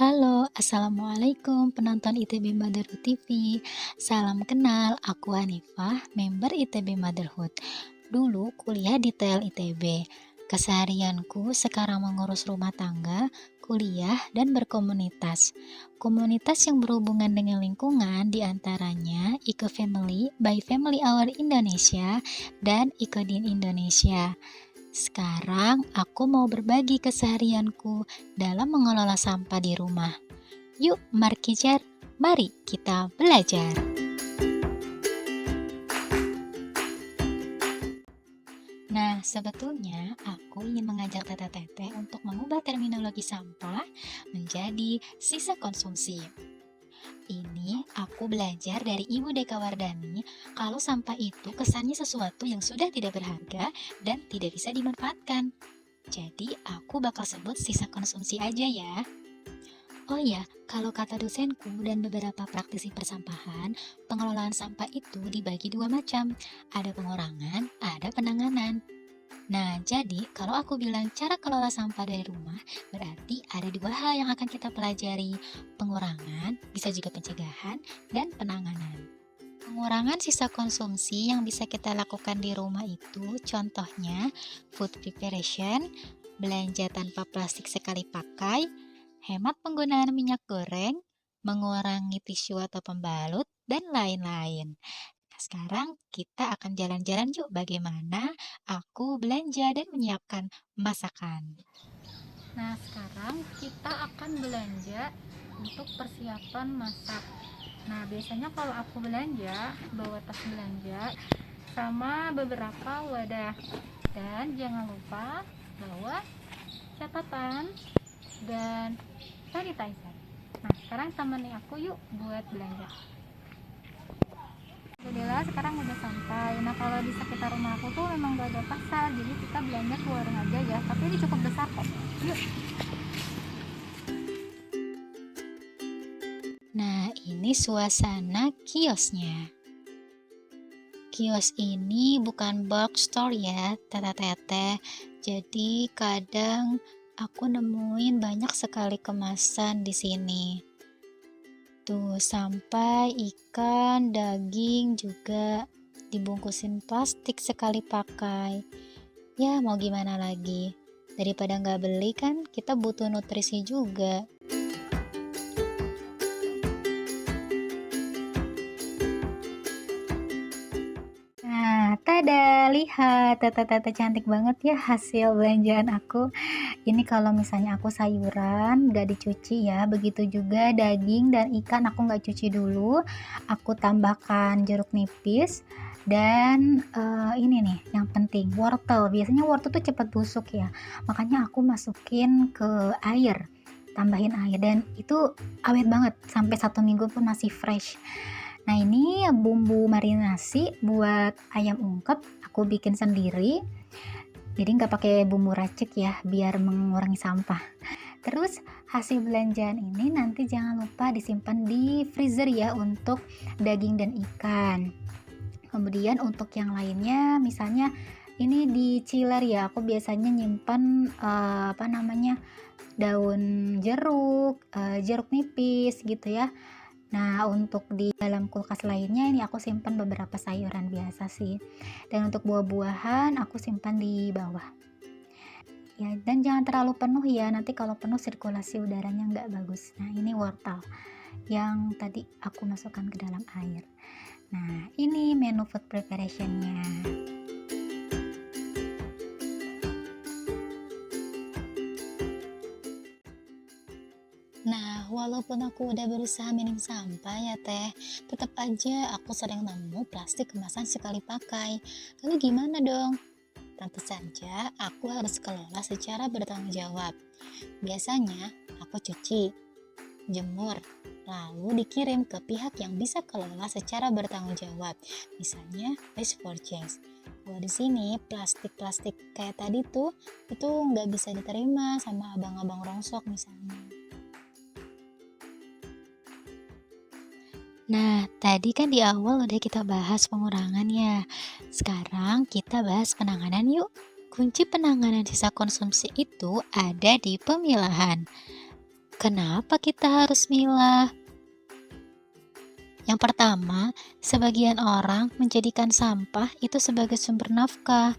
Halo, Assalamualaikum penonton ITB Motherhood TV. Salam kenal, aku Hanifah, member ITB Motherhood. Dulu kuliah di TL ITB. Keseharianku sekarang mengurus rumah tangga, kuliah, dan berkomunitas. Komunitas yang berhubungan dengan lingkungan diantaranya Eco Family by Family Hour Indonesia dan Ecodin Indonesia. Sekarang aku mau berbagi keseharianku dalam mengelola sampah di rumah. Yuk, Markijar, mari kita belajar. Nah, sebetulnya aku ingin mengajak teteh-teteh untuk mengubah terminologi sampah menjadi sisa konsumsi. Ini aku belajar dari Ibu Deka Wardani kalau sampah itu kesannya sesuatu yang sudah tidak berharga dan tidak bisa dimanfaatkan. Jadi aku bakal sebut sisa konsumsi aja ya. Oh ya, kalau kata dosenku dan beberapa praktisi persampahan, pengelolaan sampah itu dibagi dua macam. Ada pengurangan, ada penanganan. Nah, jadi kalau aku bilang cara kelola sampah dari rumah, berarti ada dua hal yang akan kita pelajari. Pengurangan, bisa juga pencegahan, dan penanganan. Pengurangan sisa konsumsi yang bisa kita lakukan di rumah itu contohnya food preparation, belanja tanpa plastik sekali pakai, hemat penggunaan minyak goreng, mengurangi tisu atau pembalut, dan lain-lain. Nah, sekarang kita akan jalan-jalan yuk bagaimana aku belanja dan menyiapkan masakan. Nah, sekarang kita akan belanja untuk persiapan masak. Nah, biasanya kalau aku belanja, bawa tas belanja sama beberapa wadah. Dan jangan lupa bawa catatan dan sanitizer. Nah, sekarang temani aku yuk buat belanja. Alhamdulillah sekarang udah sampai. Nah, kalau di sekitar rumah aku tuh memang gak ada pasar, jadi kita belanja ke warung aja ya. Tapi ini cukup besar kok. Yuk. Nah, ini suasana kiosnya. Kios ini bukan box store ya, teteh-teteh. Jadi kadang aku nemuin banyak sekali kemasan di sini. Tuh, sampai ikan, daging juga dibungkusin plastik sekali pakai. Ya, mau gimana lagi? Daripada nggak beli kan, kita butuh nutrisi juga. Nah, tada, lihat, tata-tata cantik banget ya hasil belanjaan aku. Ini kalau misalnya aku sayuran nggak dicuci ya, begitu juga daging dan ikan aku nggak cuci dulu. Aku tambahkan jeruk nipis dan ini nih yang penting wortel. Biasanya wortel tuh cepat busuk ya, makanya aku masukin ke air, tambahin air dan itu awet banget sampai 1 minggu pun masih fresh. Nah, ini bumbu marinasi buat ayam ungkep aku bikin sendiri. Jadi nggak pakai bumbu racik ya, biar mengurangi sampah. Terus hasil belanjaan ini nanti jangan lupa disimpan di freezer ya untuk daging dan ikan. Kemudian untuk yang lainnya, misalnya ini di chiller ya, aku biasanya nyimpan daun jeruk, jeruk nipis gitu ya. Nah, untuk di dalam kulkas lainnya ini aku simpan beberapa sayuran biasa sih. Dan untuk buah-buahan aku simpan di bawah. Ya, dan jangan terlalu penuh ya, nanti kalau penuh sirkulasi udaranya nggak bagus. Nah, ini wortel yang tadi aku masukkan ke dalam air. Nah, ini menu food preparationnya. Nah, walaupun aku udah berusaha minim sampah ya teh, tetap aja aku sering nemu plastik kemasan sekali pakai. Lalu gimana dong? Tentu saja aku harus kelola secara bertanggung jawab. Biasanya aku cuci, jemur, lalu dikirim ke pihak yang bisa kelola secara bertanggung jawab. Misalnya waste for change. Kalau di sini plastik-plastik kayak tadi tuh itu nggak bisa diterima sama abang-abang rongsok misalnya. Nah, tadi kan di awal udah kita bahas pengurangan ya. Sekarang kita bahas penanganan yuk. Kunci penanganan sisa konsumsi itu ada di pemilahan. Kenapa kita harus milah? Yang pertama, sebagian orang menjadikan sampah itu sebagai sumber nafkah.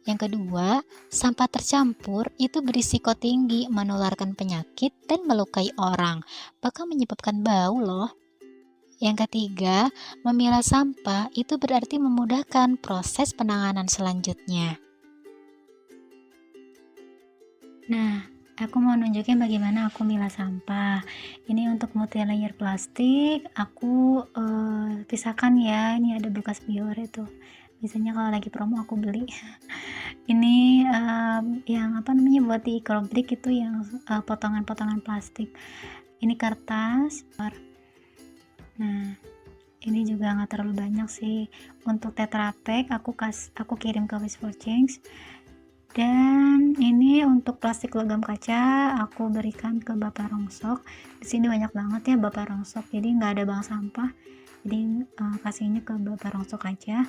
Yang kedua, sampah tercampur itu berisiko tinggi menularkan penyakit dan melukai orang, bahkan menyebabkan bau loh. Yang ketiga, memilah sampah itu berarti memudahkan proses penanganan selanjutnya. Nah, aku mau nunjukin bagaimana aku milah sampah. Ini untuk multi layer plastik, aku pisahkan ya. Ini ada bekas biore tuh. Biasanya kalau lagi promo aku beli. Ini yang apa namanya buat di ikrobrik itu yang potongan-potongan plastik. Ini kertas. Nah, ini juga nggak terlalu banyak sih. Untuk Tetra Pak aku kirim ke Wish for Change. Dan ini untuk plastik logam kaca aku berikan ke Bapak Rongsok. Di sini banyak banget ya Bapak Rongsok, jadi nggak ada bank sampah. Jadi kasihnya ke Bapak Rongsok aja.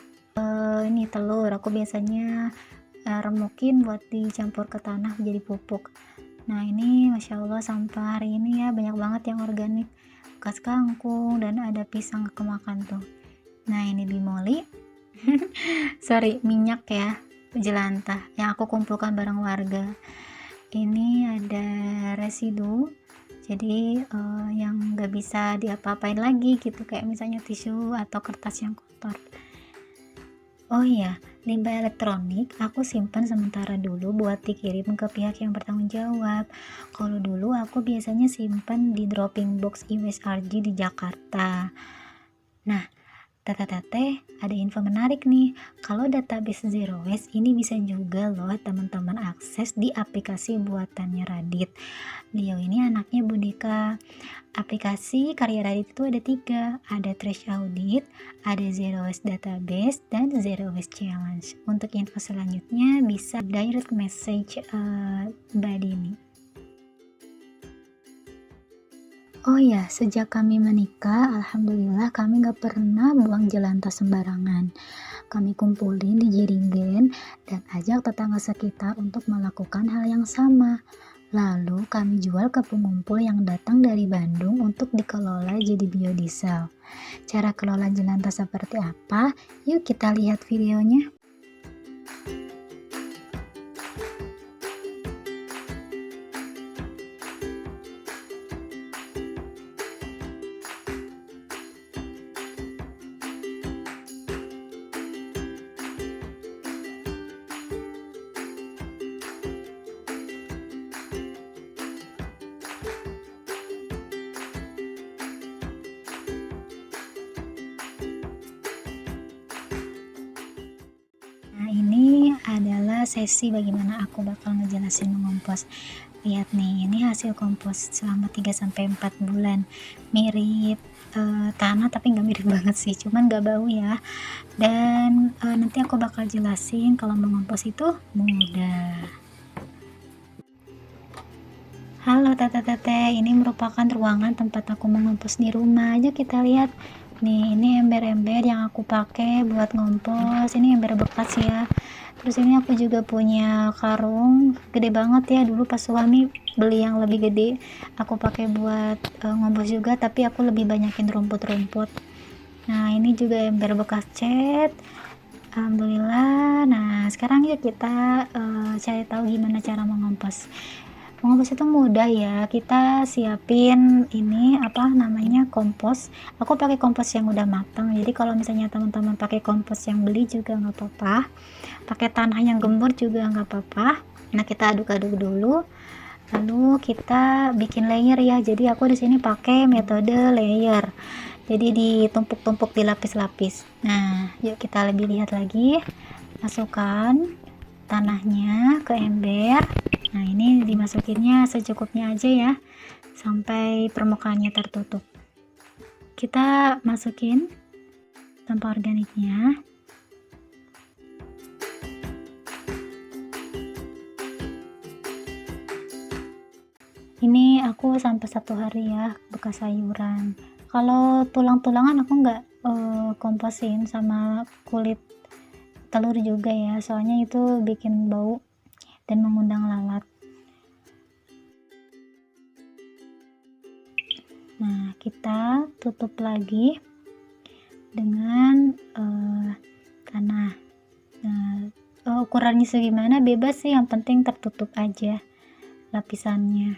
Ini telur aku biasanya remukin buat dicampur ke tanah jadi pupuk. Nah ini Masya Allah sampah hari ini ya banyak banget yang organik, bekas kangkung dan ada pisang kemakan tuh. Nah ini bimoli sorry minyak ya jelantah yang aku kumpulkan bareng warga. Ini ada residu, jadi yang nggak bisa diapa-apain lagi gitu, kayak misalnya tisu atau kertas yang kotor. Oh iya, limbah elektronik aku simpan sementara dulu buat dikirim ke pihak yang bertanggung jawab. Kalau dulu aku biasanya simpan di dropping box IWSRG di Jakarta. Nah, Tete, ada info menarik nih. Kalau database Zero Waste ini bisa juga loh teman-teman akses di aplikasi buatannya Radit. Beliau ini anaknya Bundika. Aplikasi karya Radit itu ada 3, ada Trash Audit, ada Zero Waste Database, dan Zero Waste Challenge. Untuk info selanjutnya bisa direct message Mbak Dini. Oh ya, sejak kami menikah, alhamdulillah kami gak pernah buang jelantah sembarangan. Kami kumpulin di Jeringen dan ajak tetangga sekitar untuk melakukan hal yang sama. Lalu kami jual ke pengumpul yang datang dari Bandung untuk dikelola jadi biodiesel. Cara kelola jelantah seperti apa? Yuk kita lihat videonya. Nah ini adalah sesi bagaimana aku bakal ngejelasin mengompos. Lihat nih, ini hasil kompos selama 3-4 bulan. Mirip tanah tapi nggak mirip banget sih, cuman nggak bau ya. Dan nanti aku bakal jelasin kalau mengompos itu mudah. Halo tete-tete, ini merupakan ruangan tempat aku mengompos di rumah. Aja kita lihat. Nih, ini ember-ember yang aku pakai buat ngompos. Ini ember bekas ya. Terus ini aku juga punya karung gede banget ya. Dulu pas suami beli yang lebih gede, aku pakai buat ngompos juga, tapi aku lebih banyakin rumput-rumput. Nah, ini juga ember bekas cat. Alhamdulillah. Nah, sekarang yuk kita cari tahu gimana cara mengompos. Mengompos itu mudah ya, kita siapin ini apa namanya kompos. Aku pakai kompos yang udah matang, jadi kalau misalnya teman-teman pakai kompos yang beli juga nggak apa-apa, pakai tanah yang gembur juga nggak apa-apa. Nah kita aduk-aduk dulu, lalu kita bikin layer ya. Jadi aku di sini pakai metode layer, jadi ditumpuk-tumpuk di lapis-lapis. Nah yuk kita lebih lihat lagi. Masukkan tanahnya ke ember. Nah ini dimasukinnya secukupnya aja ya, sampai permukaannya tertutup. Kita masukin sampah organiknya. Ini aku sampai 1 hari ya, bekas sayuran. Kalau tulang-tulangan aku nggak komposin sama kulit telur juga ya, soalnya itu bikin bau dan mengundang lalat. kita tutup lagi dengan tanah. Nah, ukurannya segimana bebas sih, yang penting tertutup aja lapisannya.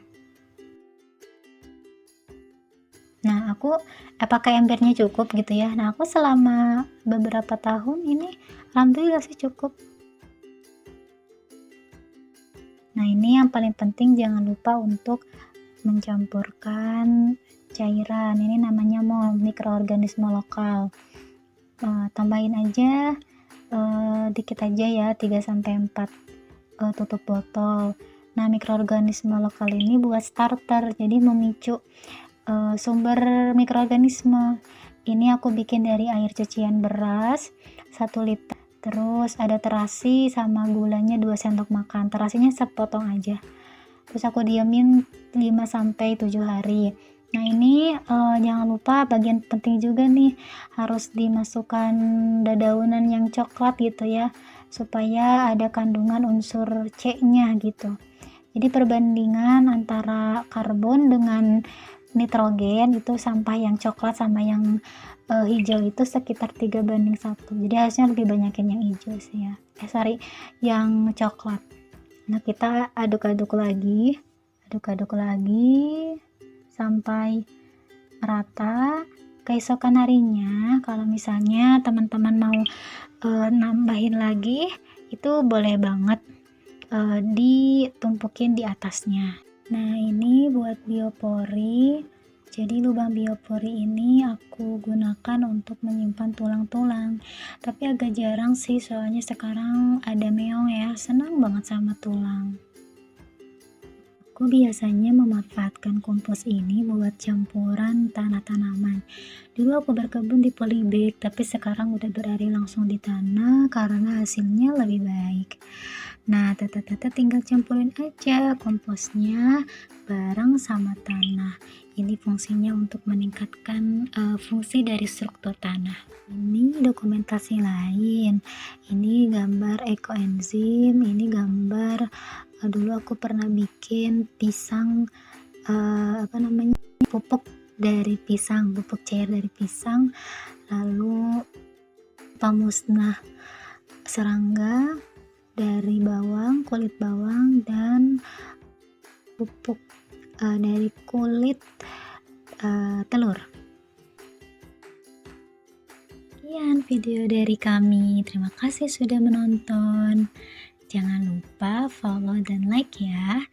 Nah, aku pakai embernya cukup gitu ya. Nah, aku selama beberapa tahun ini alhamdulillah sih cukup. Nah, ini yang paling penting, jangan lupa untuk mencampurkan cairan. Ini namanya MOL, mikroorganisme lokal. Tambahin aja dikit aja ya, 3-4 tutup botol. Nah, mikroorganisme lokal ini buat starter, jadi memicu sumber mikroorganisme. Ini aku bikin dari air cucian beras 1 liter, terus ada terasi sama gulanya 2 sendok makan. Terasinya sepotong aja, terus aku diemin 5-7 hari. Nah, ini jangan lupa bagian penting juga nih, harus dimasukkan dedaunan yang coklat gitu ya, supaya ada kandungan unsur C-nya gitu. Jadi perbandingan antara karbon dengan nitrogen itu, sampah yang coklat sama yang hijau itu sekitar 3:1. Jadi harusnya lebih banyakin yang hijau sih ya. Yang coklat. Nah, kita aduk-aduk lagi sampai rata. Keesokan harinya kalau misalnya teman-teman mau nambahin lagi, itu boleh banget ditumpukin di atasnya. Nah, ini buat biopori. Jadi lubang biopori ini aku gunakan untuk menyimpan tulang-tulang, tapi agak jarang sih, soalnya sekarang ada meong ya, senang banget sama tulang. Aku biasanya memanfaatkan kompos ini buat campuran tanah tanaman. Dulu aku berkebun di polybag, tapi sekarang udah beralih langsung di tanah karena hasilnya lebih baik. Nah, tete tinggal campurin aja komposnya bareng sama tanah. Ini fungsinya untuk meningkatkan fungsi dari struktur tanah. Ini dokumentasi lain. Ini gambar ekoenzim, ini gambar dulu aku pernah bikin pisang, pupuk dari pisang, pupuk cair dari pisang, lalu pemusnah serangga dari bawang, kulit bawang, dan pupuk dari kulit telur. Sekian video dari kami, terima kasih sudah menonton. Jangan lupa follow dan like ya.